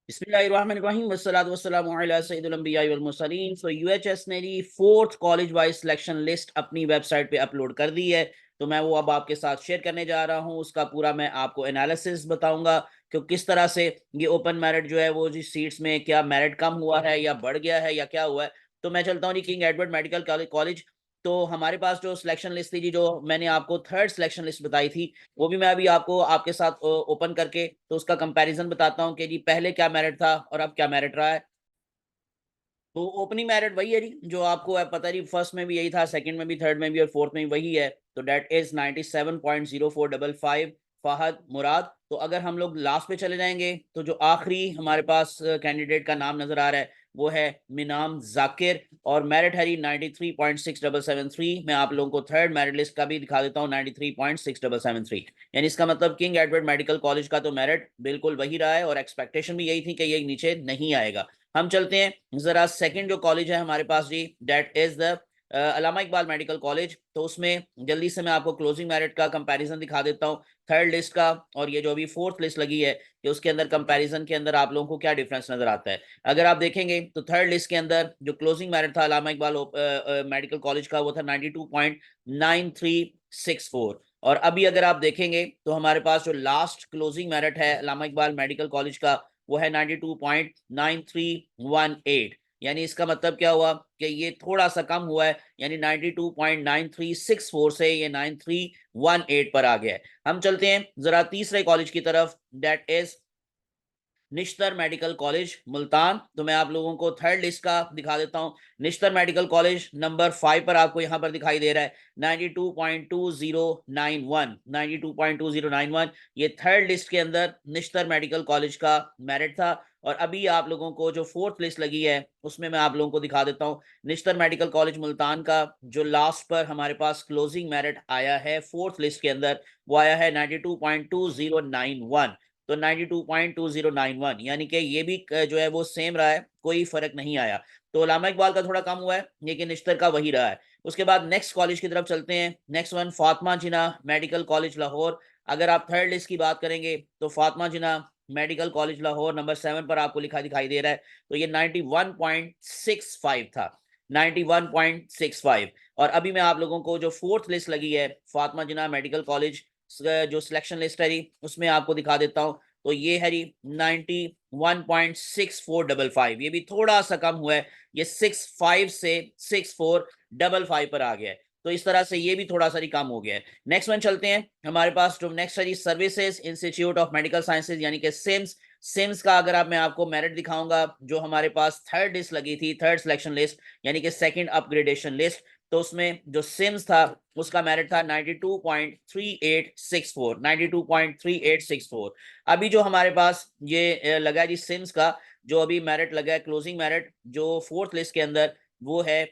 बिस्मिल्लाहिर्रहमानिर्रहीम वस्सलातु वस्सलामु अला सय्यिदिल अंबिया'i वल मुरसलीन। सो यूएचएस ने जी fourth college wise selection list अपनी वेबसाइट पे अपलोड कर दी है। तो मैं वो अब आपके साथ शेयर करने जा रहा हूँ। उसका पूरा मैं आपको एनालिसिस बताऊंगा कि किस तरह से ये ओपन मेरिट जो है वो जी सीट्स में क्या मेरिट कम हुआ है या बढ़ गया है या क्या हुआ है। तो मैं चलता हूँ जी किंग एडवर्ड मेडिकल कॉलेज। तो हमारे पास जो सिलेक्शन लिस्ट थी जी, जो मैंने आपको थर्ड सिलेक्शन लिस्ट बताई थी, वो भी मैं अभी आपको आपके साथ ओपन करके तो उसका कंपैरिजन बताता हूँ कि जी पहले क्या मेरिट था और अब क्या मेरिट रहा है। तो ओपनिंग मेरिट वही है जी, जो आपको है पता है जी, फर्स्ट में भी यही था, सेकंड में भी, थर्ड में भी और फोर्थ में भी वही है। तो डेट इज 97.0455 फहद मुराद। तो अगर हम लोग लास्ट पे चले जाएंगे तो जो आखिरी हमारे पास कैंडिडेट का नाम नजर आ रहा है वो है मिनाम जाकिर, और मेरिट है जी 93.6773। मैं आप लोगों को थर्ड मेरिट लिस्ट का भी दिखा देता हूँ, 93.6773। यानी इसका मतलब किंग एडवर्ड मेडिकल कॉलेज का तो मेरिट बिल्कुल वही रहा है और एक्सपेक्टेशन भी यही थी कि ये नीचे नहीं आएगा। हम चलते हैं जरा सेकंड जो कॉलेज है हमारे पास जी, that is the Allama Iqbal medical college. तो उसमें जल्दी से मैं आपको क्लोजिंग मेरिट का कंपैरिजन दिखा देता हूँ थर्ड लिस्ट का, और ये जो अभी फोर्थ लिस्ट लगी है कि उसके अंदर कंपैरिजन के अंदर आप लोगों को क्या डिफरेंस नजर आता है। अगर आप देखेंगे तो थर्ड लिस्ट के अंदर जो क्लोजिंग मेरिट था अलामा इकबाल मेडिकल कॉलेज का वो था 92.9364, और अभी अगर आप देखेंगे तो हमारे पास जो लास्ट क्लोजिंग मेरिट है अलामा इकबाल मेडिकल कॉलेज का वो है 92.9318। यानी इसका मतलब क्या हुआ कि ये थोड़ा सा कम हुआ है, यानी 92.9364 से ये 9318 पर आ गया है। हम चलते हैं जरा तीसरे कॉलेज की तरफ, that is Nishtar medical college Multan. तो मैं आप लोगों को थर्ड लिस्ट का दिखा देता हूं। निश्तर मेडिकल कॉलेज नंबर 5 पर आपको यहां पर दिखाई दे रहा है 92.2091, 92.2091। ये थर्ड लिस्ट के अंदर निश्तर मेडिकल कॉलेज का मेरिट था। और अभी आप लोगों को जो फोर्थ लिस्ट लगी है उसमें मैं आप लोगों को दिखा देता हूं निश्तर मेडिकल कॉलेज मुल्तान का जो लास्ट पर हमारे पास क्लोजिंग मेरिट आया है फोर्थ लिस्ट के अंदर, वो आया है 92.2091। तो 92.2091, यानी कि ये भी जो है वो सेम रहा है, कोई फर्क नहीं आया। तो अल्लामा इकबाल का थोड़ा कम हुआ है लेकिन निश्तर का वही रहा है। उसके बाद नेक्स्ट कॉलेज की तरफ चलते हैं। नेक्स्ट वन फातिमा जिन्ना मेडिकल कॉलेज लाहौर। अगर आप थर्ड लिस्ट की बात करेंगे तो फातिमा जिन्ना मेडिकल कॉलेज लाहौर नंबर 7 पर आपको लिखा दिखाई दे रहा है। तो ये 91.65 था, 91.65। और अभी मैं आप लोगों को जो फोर्थ लिस्ट लगी है फातिमा जिन्ना मेडिकल कॉलेज जो सिलेक्शन लिस्ट है जी उसमें आपको दिखा देता हूं। तो ये है जी 91.6455, ये भी थोड़ा सा कम हुआ है, ये 65 से 6455 पर आ गया है। तो इस तरह से ये भी थोड़ा सा ही कम हो गया है। नेक्स्ट वन चलते हैं हमारे पास जो नेक्स्ट है जी services institute of medical sciences यानी कि सिम्स। सिम्स का अगर आप मैं आपको मेरिट दिखाऊंगा, जो हमारे पास थर्ड लिस्ट लगी थी, थर्ड सिलेक्शन लिस्ट यानी कि सेकंड अपग्रेडेशन लिस्ट, तो उसमें जो सिम्स था उसका मेरिट था 92.3864, 92.3864। अभी जो हमारे पास ये लगा जी सिम्स का जो अभी मेरिट लगा है क्लोजिंग मेरिट जो फोर्थ लिस्ट के अंदर, वो है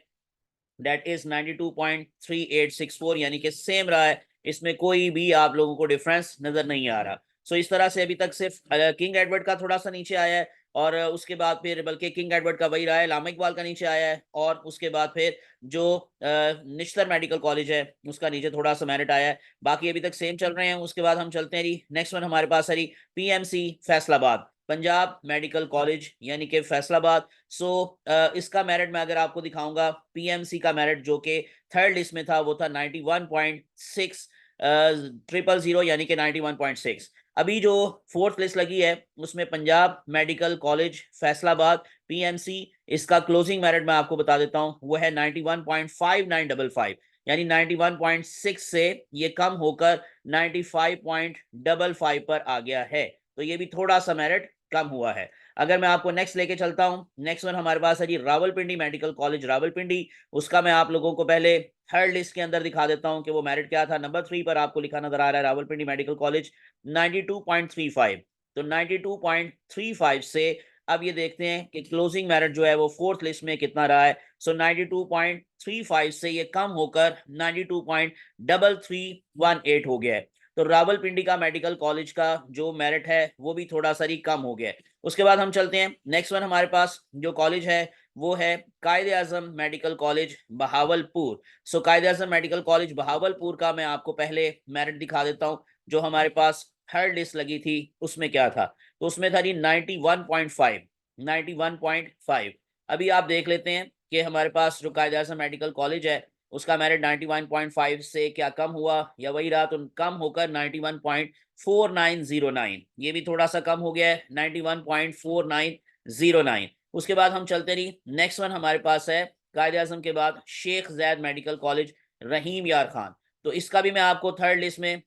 डेट इज 92.3864, यानी कि सेम रहा है, इसमें कोई भी आप लोगों को डिफरेंस नजर नहीं आ रहा। सो इस तरह से अभी तक सिर्फ किंग एडवर्ड का थोड़ा सा नीचे आया है, और उसके बाद फिर बल्कि किंग एडवर्ड का वही रहा है, लामा इकबाल का नीचे आया है, और उसके बाद फिर जो निश्तर मेडिकल कॉलेज है उसका नीचे थोड़ा सा मेरिट आया है। बाकी अभी तक सेम चल रहे हैं। उसके बाद हम चलते हैं जी नेक्स्ट वन हमारे पास है जी PMC Faisalabad, Punjab medical college यानी कि फैसलाबाद। सो इसका मेरिट मैं अगर आपको दिखाऊंगा, पीएमसी का मेरिट जो कि थर्ड लिस्ट में था वो था 91.6000 यानी कि 91.6। अभी जो फोर्थ लिस्ट लगी है उसमें Punjab medical college Faisalabad PMC, इसका क्लोजिंग मेरिट मैं आपको बता देता हूं वो है 91.5955, यानी 91.6 से ये कम होकर 95.55 पर आ गया है। तो ये भी थोड़ा सा मेरिट कम हुआ है। अगर मैं आपको नेक्स्ट लेके चलता हूं, नेक्स्ट वन हमारे पास है जी रावलपिंडी मेडिकल कॉलेज रावलपिंडी। उसका मैं आप लोगों को पहले थर्ड लिस्ट के अंदर दिखा देता हूं कि वो मेरिट क्या था। नंबर 3 पर आपको लिखा नजर आ रहा है रावलपिंडी मेडिकल कॉलेज 92.35। तो 92.35 से अब ये देखते हैं कि क्लोजिंग मेरिट जो है वो फोर्थ लिस्ट में कितना रहा है। सो 92.35 से ये कम होकर 92.3318 हो गया है। तो रावलपिंडी का मेडिकल कॉलेज का जो मेरिट है वो भी थोड़ा सा ही कम हो गया है। उसके बाद हम चलते हैं नेक्स्ट वन हमारे पास जो कॉलेज है वो है कायदे आजम मेडिकल कॉलेज बहावलपुर। सो कायदे आजम मेडिकल कॉलेज बहावलपुर का मैं आपको पहले मेरिट दिखा देता हूं जो हमारे पास थर्ड लिस्ट लगी थी उसमें क्या था। तो उसमें था जी 91.5। अभी आप देख लेते हैं कि हमारे पास जो कायदे आज़म मेडिकल कॉलेज है उसका मेरिट 91.5 से क्या कम हुआ या वही रहा, तो कम होकर 91.4909, ये भी थोड़ा सा कम हो गया है 91.4909। उसके बाद हम चलते रही, नेक्स्ट वन हमारे पास है कायदे आज़म के बाद शेख जैद मेडिकल कॉलेज रहीम यार खान। तो इसका भी मैं आपको थर्ड लिस्ट में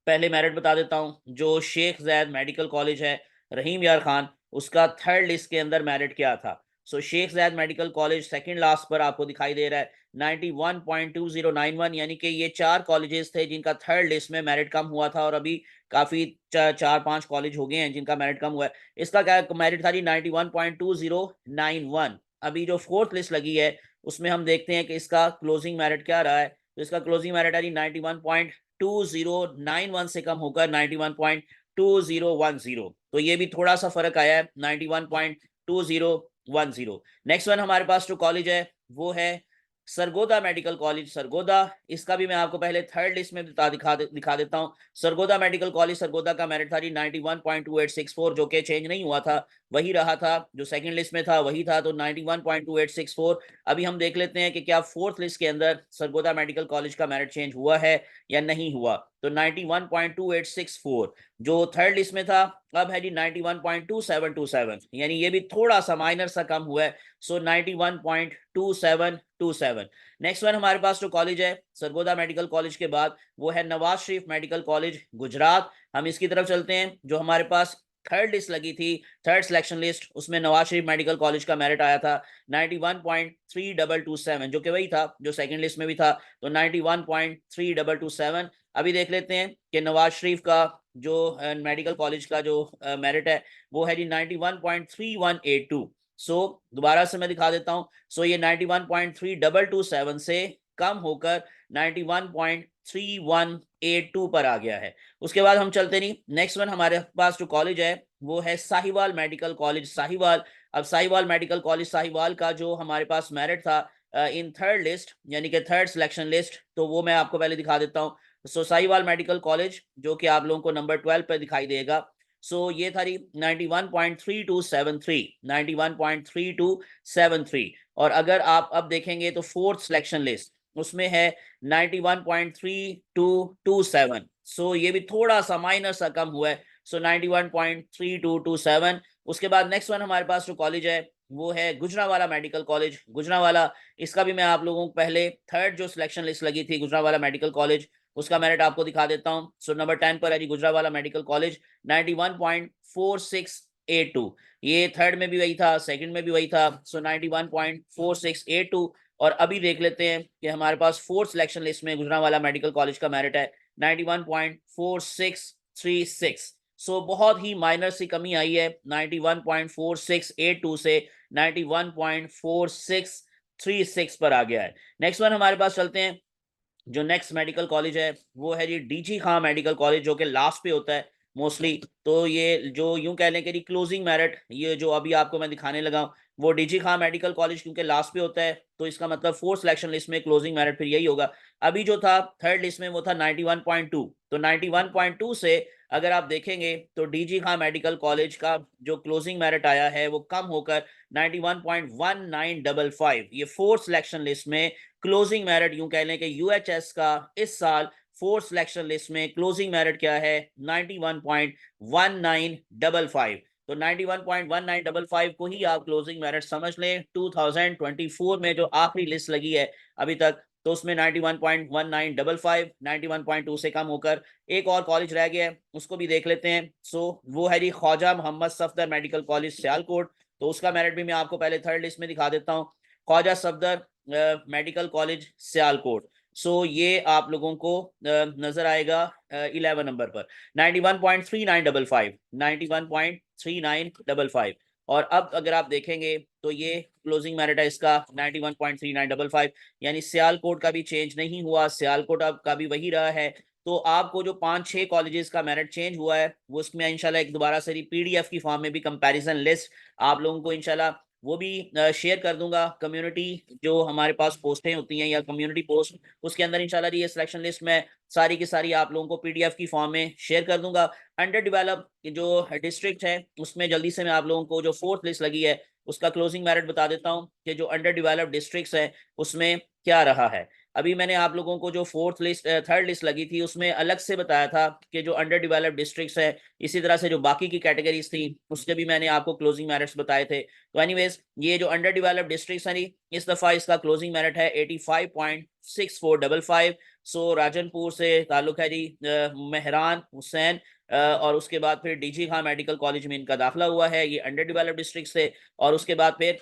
पहले मेरिट बता देता हूं। जो शेख जैद मेडिकल कॉलेज है रहीम यार खान, उसका थर्ड लिस्ट के अंदर मेरिट क्या था। So Sheikh Zayed medical college second last पर आपको दिखाई दे रहा है 91.2091, यानी कि ये 4 कॉलेजेस थे जिनका थर्ड लिस्ट में मेरिट कम हुआ था, और अभी काफी 4-5 कॉलेज हो गए हैं जिनका मेरिट कम हुआ है। इसका क्या मेरिट था जी 91.2091। अभी जो फोर्थ लिस्ट लगी है उसमें हम देखते हैं कि इसका क्लोजिंग मेरिट क्या रहा है। तो इसका क्लोजिंग मेरिट है जी 91.2091 से कम होकर 91.2010। तो ये भी थोड़ा सा फर्क आया है 91.2010। नेक्स्ट वन हमारे पास जो कॉलेज है वो है सरगोदा मेडिकल कॉलेज सरगोदा। इसका भी मैं आपको पहले थर्ड लिस्ट में दिखा देता हूं। सरगोदा मेडिकल कॉलेज सरगोदा का मेरिट था जी 91.2864, जो कि चेंज नहीं हुआ था, वही रहा था जो सेकंड लिस्ट में था वही था, तो 91.2864। अभी हम देख लेते हैं कि क्या फोर्थ लिस्ट के अंदर सरगोदा मेडिकल कॉलेज का मेरिट चेंज हुआ है या नहीं हुआ। तो 91.2864 जो थर्ड लिस्ट में था अब है जी 91.2727, यानी ये भी थोड़ा सा माइनर सा कम हुआ है। सो 91.2727। नेक्स्ट वन हमारे पास जो कॉलेज है सरगोदा मेडिकल कॉलेज के बाद वो है नवाज शरीफ मेडिकल कॉलेज गुजरात। हम इसकी तरफ चलते हैं। जो हमारे पास थर्ड लिस्ट लगी थी, थर्ड सिलेक्शन लिस्ट, उसमें नवाज शरीफ मेडिकल कॉलेज का मेरिट आया था 91.3227, जो कि वही था जो सेकंड लिस्ट में भी था, तो 91.3227। अभी देख लेते हैं कि नवाज शरीफ का जो मेडिकल कॉलेज का जो मेरिट है वो है जी 91.3182। सो दोबारा से मैं दिखा देता हूं। सो ये 91.3227 से कम होकर 91.3182 पर आ गया है। उसके बाद हम चलते नहीं, नेक्स्ट वन हमारे पास जो कॉलेज है वो है साहिवाल मेडिकल कॉलेज साहिवाल। अब साहिवाल मेडिकल कॉलेज साहिवाल का जो हमारे पास मेरिट था इन थर्ड लिस्ट यानी कि थर्ड सिलेक्शन लिस्ट, तो वो मैं आपको पहले दिखा देता हूँ। सो साहिवाल मेडिकल कॉलेज जो कि आप लोगों को नंबर 12 पर दिखाई देगा। सो ये था 91.3273, 91.3273। और अगर आप अब देखेंगे तो फोर्थ सिलेक्शन लिस्ट उसमें है 91.3227। सो ये भी थोड़ा सा माइनर सा कम हुआ है। सो 91.3227। उसके बाद नेक्स्ट वन हमारे पास जो कॉलेज है वो है गुजरांवाला मेडिकल कॉलेज गुजरांवाला। इसका भी मैं आप लोगों को पहले थर्ड जो सिलेक्शन लिस्ट लगी थी गुजरांवाला मेडिकल कॉलेज उसका मेरिट आपको दिखा देता हूं। सो नंबर 10 पर है जी गुजरांवाला मेडिकल कॉलेज 91.4682। ये थर्ड में भी वही था, सेकंड में भी वही था। सो 91.4682। और अभी देख लेते हैं कि हमारे पास फोर्थ सिलेक्शन लिस्ट में गुजरांवाला मेडिकल कॉलेज का मेरिट है 91.4636। सो बहुत ही माइनर सी कमी आई है 91.4682 से 91.4636 पर आ गया है। नेक्स्ट वन हमारे पास चलते हैं। जो नेक्स्ट मेडिकल कॉलेज है वो है जी डीजी खां मेडिकल कॉलेज, जो कि लास्ट पे होता है मोस्टली। तो ये जो यूं कह लें कि क्लोजिंग मेरिट ये जो अभी आपको मैं दिखाने लगा वो डीजी खां मेडिकल कॉलेज क्योंकि लास्ट पे होता है, तो इसका मतलब फोर्थ सिलेक्शन लिस्ट में क्लोजिंग मेरिट फिर यही होगा। अभी जो था थर्ड लिस्ट में वो था 91.2, तो 91.2 से अगर आप देखेंगे तो डीजी खां मेडिकल कॉलेज का जो क्लोजिंग मेरिट आया है वो कम होकर 91.1955। ये फोर्थ सिलेक्शन लिस्ट में क्लोजिंग मेरिट यूं कह लें कि यूएचएस का इस साल फोर्थ सिलेक्शन लिस्ट में क्लोजिंग मेरिट क्या है 91.1955। तो 91.1955 को ही आप क्लोजिंग मेरिट समझ लें। 2024 में जो आखिरी लिस्ट लगी है अभी तक तो उसमें 91.1955 91.2 से कम होकर एक और कॉलेज रह गया है उसको भी देख लेते हैं। सो वो है जी ख्वाजा मोहम्मद सफदर मेडिकल कॉलेज सियालकोट। तो उसका मेरिट भी मैं आपको पहले थर्ड लिस्ट में दिखा देता हूँ। Khawaja Safdar medical college Sialkot. So ये आप लोगों को नजर आएगा 11 नंबर पर 91.3955 91.3955। और अब अगर आप देखेंगे तो ये क्लोजिंग मेरिट है इसका 91.3955, यानी सियालकोट का भी चेंज नहीं हुआ, सियालकोट अब का भी वही रहा है। तो आपको जो 5-6 कॉलेजेस का मेरिट चेंज हुआ है वो उसमें इंशाल्लाह एक दोबारा से पीडीएफ की फॉर्म में भी कंपैरिजन लिस्ट आप लोगों को इंशाल्लाह वो भी शेयर कर दूंगा। कम्युनिटी जो हमारे पास पोस्टें होती हैं या कम्युनिटी पोस्ट, उसके अंदर इंशाल्लाह जी ये सिलेक्शन लिस्ट में सारी की सारी आप लोगों को पीडीएफ की फॉर्म में शेयर कर दूंगा। अंडर डेवलप जो डिस्ट्रिक्ट है उसमें जल्दी से मैं आप लोगों को जो फोर्थ लिस्ट लगी है उसका क्लोजिंग मेरिट बता देता हूँ कि जो अंडर डेवलप्ड डिस्ट्रिक्ट्स है उसमें क्या रहा है। अभी मैंने आप लोगों को जो फोर्थ लिस्ट थर्ड लिस्ट लगी थी उसमें अलग से बताया था कि जो अंडर डेवलप्ड डिस्ट्रिक्ट्स है, इसी तरह से जो बाकी की कैटेगरीज थी उसके भी मैंने आपको क्लोजिंग मेरिट्स बताए थे। तो एनीवेज ये जो अंडर डेवलप्ड डिस्ट्रिक्ट्स हैं इस दफा इसका क्लोजिंग मेरिट है 85.6455। सो राजनपुर से ताल्लुक है जी मेहरान हुसैन और उसके बाद फिर डीजी खान मेडिकल कॉलेज में इनका दाखिला हुआ है, ये अंडर डेवलप्ड डिस्ट्रिक्ट से। और उसके बाद फिर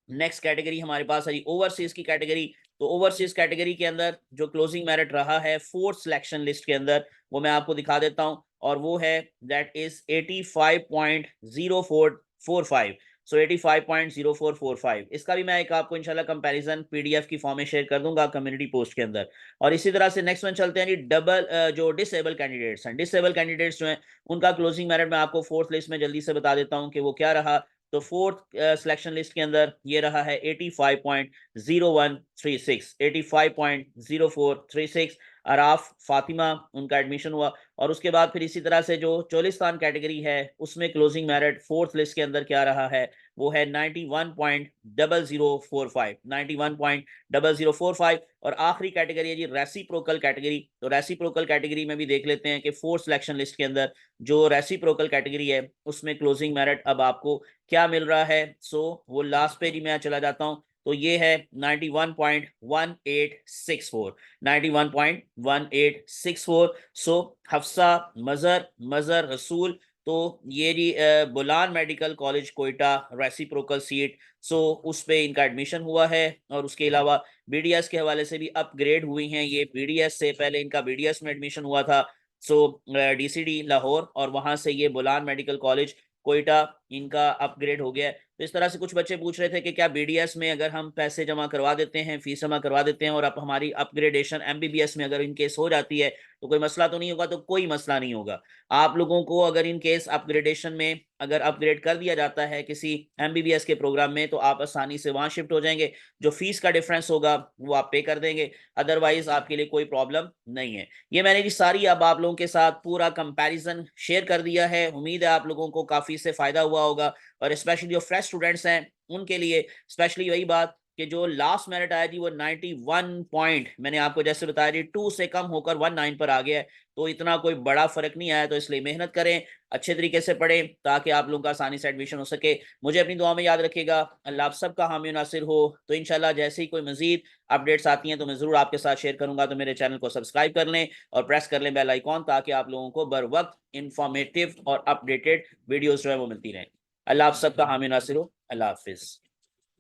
नेक्स्ट कैटेगरी हमारे पास है ओवरसीज की कैटेगरी। तो ओवरसीज कैटेगरी के अंदर जो क्लोजिंग मेरिट रहा है फोर्थ सिलेक्शन लिस्ट के अंदर वो मैं आपको दिखा देता हूं, और वो है दैट इज 85.0445। सो 85.0445 इसका भी मैं एक आपको इंशाल्लाह कंपैरिजन पीडीएफ की फॉर्म में शेयर कर दूंगा कम्युनिटी पोस्ट के अंदर। और इसी तरह से नेक्स्ट वन चलते हैं जी डबल जो डिसेबल कैंडिडेट्स हैं। डिसेबल कैंडिडेट्स जो हैं उनका क्लोजिंग मेरिट मैं आपको फोर्थ लिस्ट में जल्दी से बता देता हूं कि वो क्या रहा। तो फोर्थ सिलेक्शन लिस्ट के अंदर ये रहा है 85.0136, 85.0436। अराफ फातिमा उनका एडमिशन हुआ। और उसके बाद फिर इसी तरह से जो चोलिस्तान कैटेगरी है उसमें क्लोजिंग मेरिट फोर्थ लिस्ट के अंदर क्या रहा है, वो है 91.0045, 91.0045। और आखिरी कैटेगरी है जी रेसिप्रोकल कैटेगरी। तो रेसिप्रोकल कैटेगरी में भी देख लेते हैं कि फोर्थ सिलेक्शन लिस्ट के अंदर जो रेसिप्रोकल कैटेगरी है उसमें क्लोजिंग मेरिट अब आपको क्या मिल रहा है। सो वो लास्ट पेज ही मैं चला जाता हूं। तो ये है 91.1864, 91.1864। सो हफ्सा मजर मजर रसूल, तो ये जी Bolan medical college Quetta reciprocal seat, so उस पे इनका एडमिशन हुआ है। और उसके अलावा बीडीएस के हवाले से भी अपग्रेड हुई हैं ये। बीडीएस से पहले इनका बीडीएस में एडमिशन हुआ था, सो डीसीडी लाहौर, और वहां से ये बुलान मेडिकल कॉलेज कोयटा इनका अपग्रेड हो गया है। तो इस तरह से कुछ बच्चे पूछ रहे थे कि क्या बीडीएस में अगर हम पैसे जमा करवा देते हैं, फीस जमा करवा देते हैं और अब हमारी अपग्रेडेशन एमबीबीएस में अगर इन केस हो जाती है तो कोई मसला तो नहीं होगा। तो कोई मसला नहीं होगा। आप लोगों को अगर इन केस अपग्रेडेशन में अगर अपग्रेड कर दिया जाता है किसी एमबीबीएस के प्रोग्राम में तो आप आसानी से वहां शिफ्ट हो जाएंगे। जो फीस का डिफरेंस होगा वो आप पे कर देंगे, अदरवाइज आपके लिए कोई प्रॉब्लम नहीं है। ये मैंने जी सारी अब आप लोगों के साथ पूरा कंपैरिजन शेयर कर दिया है। उम्मीद है आप लोगों को काफी से फायदा हुआ होगा, और स्पेशली जो फ्रेश स्टूडेंट्स हैं उनके लिए स्पेशली वही बात कि जो लास्ट मेरिट आया जी वो 91 पॉइंट मैंने आपको जैसे बताया जी 2 से कम होकर 19 पर आ गया है। तो इतना कोई बड़ा फर्क नहीं आया, तो इसलिए मेहनत करें, अच्छे तरीके से पढ़ें ताकि आप लोगों का आसानी से एडमिशन हो सके। मुझे अपनी दुआ में याद रखिएगा। अल्लाह आप सबका हामी नासिर हो। तो इंशाल्लाह जैसे ही कोई मजीद अपडेट्स आती हैं तो मैं जरूर आपके साथ शेयर करूंगा। तो मेरे चैनल को सब्सक्राइब कर लें और प्रेस कर लें बेल आइकॉन, ताकि आप लोगों को बर वक्त इंफॉर्मेटिव और अपडेटेड वीडियोस जो है वो मिलती रहें। अल्लाह आप सबका हामी नासिर हो। अल्लाह हाफिज।